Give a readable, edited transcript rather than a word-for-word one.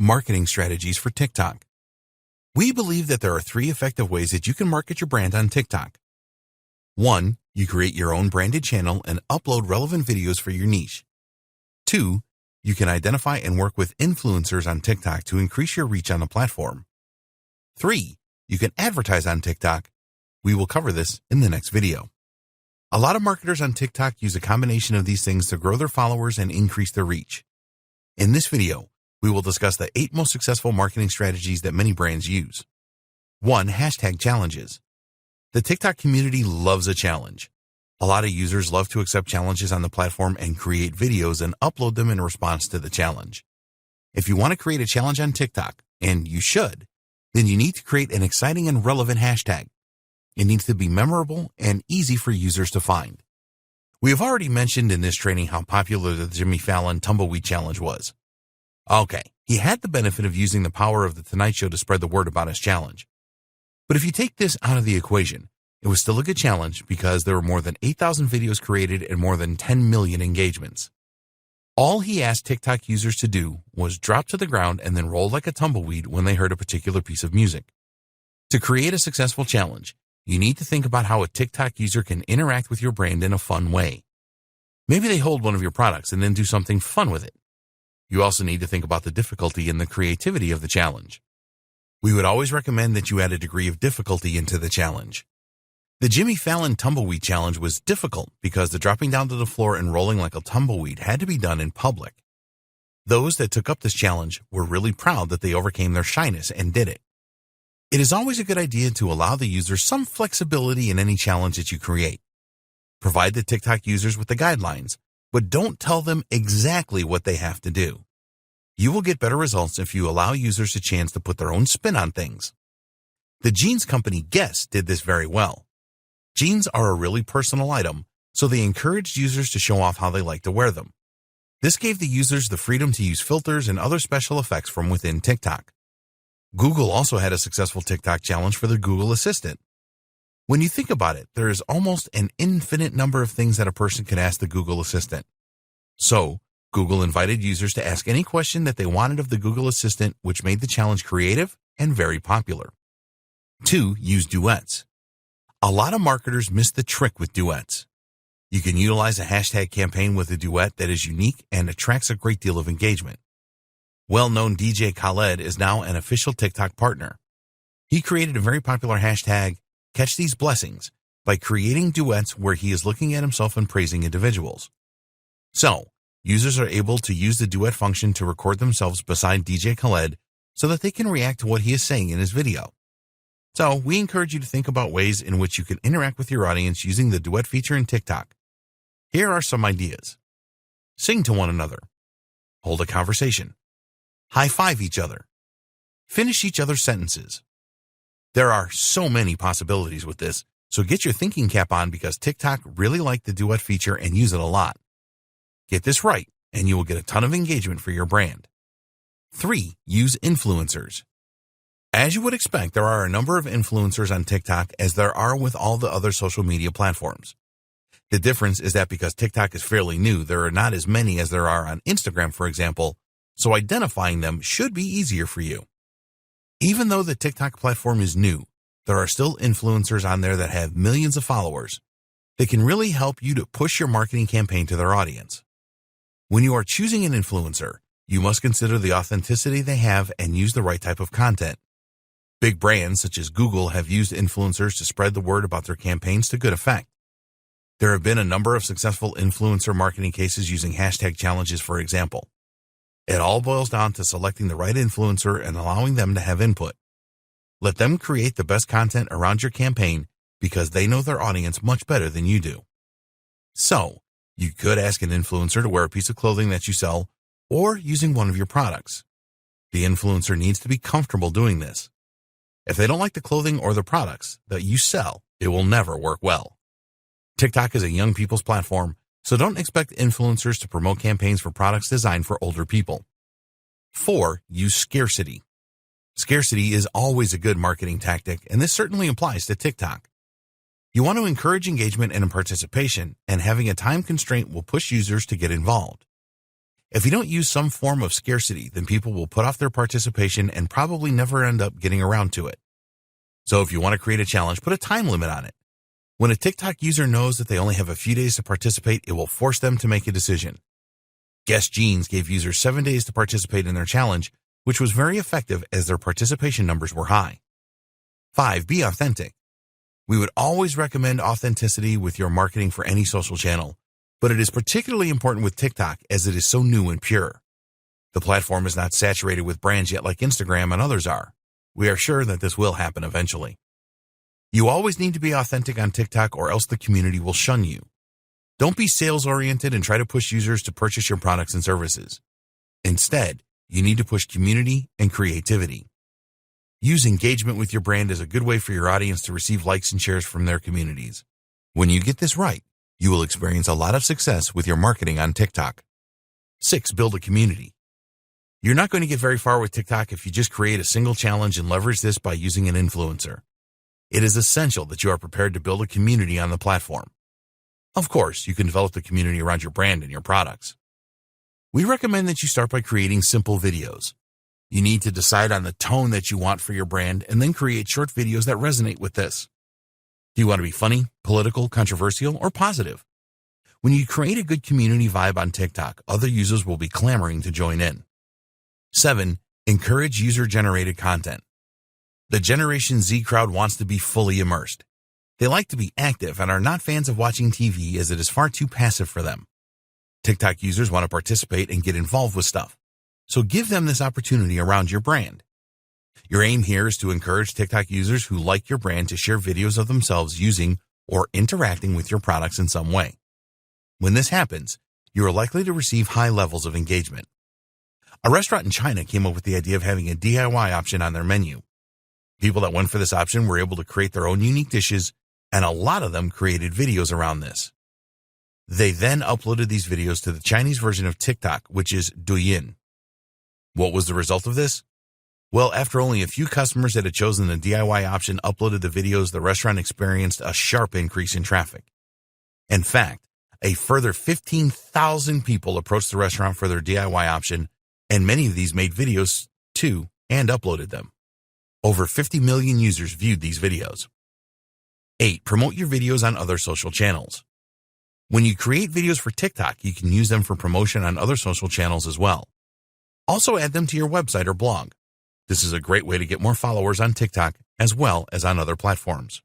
Marketing strategies for TikTok. We believe that there are 3 effective ways that you can market your brand on TikTok. 1. You create your own branded channel and upload relevant videos for your niche. 2. You can identify and work with influencers on TikTok to increase your reach on the platform. 3. You can advertise on TikTok. We will cover this in the next video. A lot of marketers on TikTok use a combination of these things to grow their followers and increase their reach. In this video, we will discuss the 8 most successful marketing strategies that many brands use. 1. Hashtag challenges. The TikTok community loves a challenge. A lot of users love to accept challenges on the platform and create videos and upload them in response to the challenge. If you want to create a challenge on TikTok, and you should, then you need to create an exciting and relevant hashtag. It needs to be memorable and easy for users to find. We have already mentioned in this training how popular the Jimmy Fallon Tumbleweed Challenge was. Okay, he had the benefit of using the power of The Tonight Show to spread the word about his challenge. But if you take this out of the equation, it was still a good challenge because there were more than 8,000 videos created and more than 10 million engagements. All he asked TikTok users to do was drop to the ground and then roll like a tumbleweed when they heard a particular piece of music. To create a successful challenge, you need to think about how a TikTok user can interact with your brand in a fun way. Maybe they hold one of your products and then do something fun with it. You also need to think about the difficulty and the creativity of the challenge. We would always recommend that you add a degree of difficulty into the challenge. The Jimmy Fallon Tumbleweed Challenge was difficult because the dropping down to the floor and rolling like a tumbleweed had to be done in public. Those that took up this challenge were really proud that they overcame their shyness and did it. It is always a good idea to allow the user some flexibility in any challenge that you create. Provide the TikTok users with the guidelines, but don't tell them exactly what they have to do. You will get better results if you allow users a chance to put their own spin on things. The jeans company Guess did this very well. Jeans are a really personal item, so they encouraged users to show off how they like to wear them. This gave the users the freedom to use filters and other special effects from within TikTok. Google also had a successful TikTok challenge for the Google Assistant. When you think about it, there is almost an infinite number of things that a person can ask the Google Assistant. So, Google invited users to ask any question that they wanted of the Google Assistant, which made the challenge creative and very popular. 2. Use duets. A lot of marketers miss the trick with duets. You can utilize a hashtag campaign with a duet that is unique and attracts a great deal of engagement. Well-known DJ Khaled is now an official TikTok partner. He created a very popular hashtag, Catch These Blessings, by creating duets where he is looking at himself and praising individuals. So, users are able to use the duet function to record themselves beside DJ Khaled so that they can react to what he is saying in his video. So, we encourage you to think about ways in which you can interact with your audience using the duet feature in TikTok. Here are some ideas. Sing to one another. Hold a conversation. High-five each other. Finish each other's sentences. There are so many possibilities with this, so get your thinking cap on because TikTok really liked the duet feature and use it a lot. Get this right, and you will get a ton of engagement for your brand. 3. Use influencers. As you would expect, there are a number of influencers on TikTok as there are with all the other social media platforms. The difference is that because TikTok is fairly new, there are not as many as there are on Instagram, for example, so identifying them should be easier for you. Even though the TikTok platform is new, there are still influencers on there that have millions of followers. They can really help you to push your marketing campaign to their audience. When you are choosing an influencer, you must consider the authenticity they have and use the right type of content. Big brands such as Google have used influencers to spread the word about their campaigns to good effect. There have been a number of successful influencer marketing cases using hashtag challenges, for example. It all boils down to selecting the right influencer and allowing them to have input. Let them create the best content around your campaign because they know their audience much better than you do. So, you could ask an influencer to wear a piece of clothing that you sell or using one of your products. The influencer needs to be comfortable doing this. If they don't like the clothing or the products that you sell, it will never work well. TikTok is a young people's platform, so don't expect influencers to promote campaigns for products designed for older people. 4. Use scarcity. Scarcity is always a good marketing tactic, and this certainly applies to TikTok. You want to encourage engagement and participation, and having a time constraint will push users to get involved. If you don't use some form of scarcity, then people will put off their participation and probably never end up getting around to it. So if you want to create a challenge, put a time limit on it. When a TikTok user knows that they only have a few days to participate, it will force them to make a decision. Guess Jeans gave users 7 days to participate in their challenge, which was very effective as their participation numbers were high. 5. Be authentic. We would always recommend authenticity with your marketing for any social channel, but it is particularly important with TikTok as it is so new and pure. The platform is not saturated with brands yet like Instagram and others are. We are sure that this will happen eventually. You always need to be authentic on TikTok or else the community will shun you. Don't be sales-oriented and try to push users to purchase your products and services. Instead, you need to push community and creativity. Use engagement with your brand as a good way for your audience to receive likes and shares from their communities. When you get this right, you will experience a lot of success with your marketing on TikTok. 6. Build a community. You're not going to get very far with TikTok if you just create a single challenge and leverage this by using an influencer. It is essential that you are prepared to build a community on the platform. Of course, you can develop the community around your brand and your products. We recommend that you start by creating simple videos. You need to decide on the tone that you want for your brand and then create short videos that resonate with this. Do you want to be funny, political, controversial, or positive? When you create a good community vibe on TikTok, other users will be clamoring to join in. 7. Encourage user-generated content. The Generation Z crowd wants to be fully immersed. They like to be active and are not fans of watching TV as it is far too passive for them. TikTok users want to participate and get involved with stuff, so give them this opportunity around your brand. Your aim here is to encourage TikTok users who like your brand to share videos of themselves using or interacting with your products in some way. When this happens, you are likely to receive high levels of engagement. A restaurant in China came up with the idea of having a DIY option on their menu. People that went for this option were able to create their own unique dishes, and a lot of them created videos around this. They then uploaded these videos to the Chinese version of TikTok, which is Douyin. What was the result of this? Well, after only a few customers that had chosen the DIY option uploaded the videos, the restaurant experienced a sharp increase in traffic. In fact, a further 15,000 people approached the restaurant for their DIY option, and many of these made videos too and uploaded them. Over 50 million users viewed these videos. 8. Promote your videos on other social channels. When you create videos for TikTok, you can use them for promotion on other social channels as well. Also add them to your website or blog. This is a great way to get more followers on TikTok as well as on other platforms.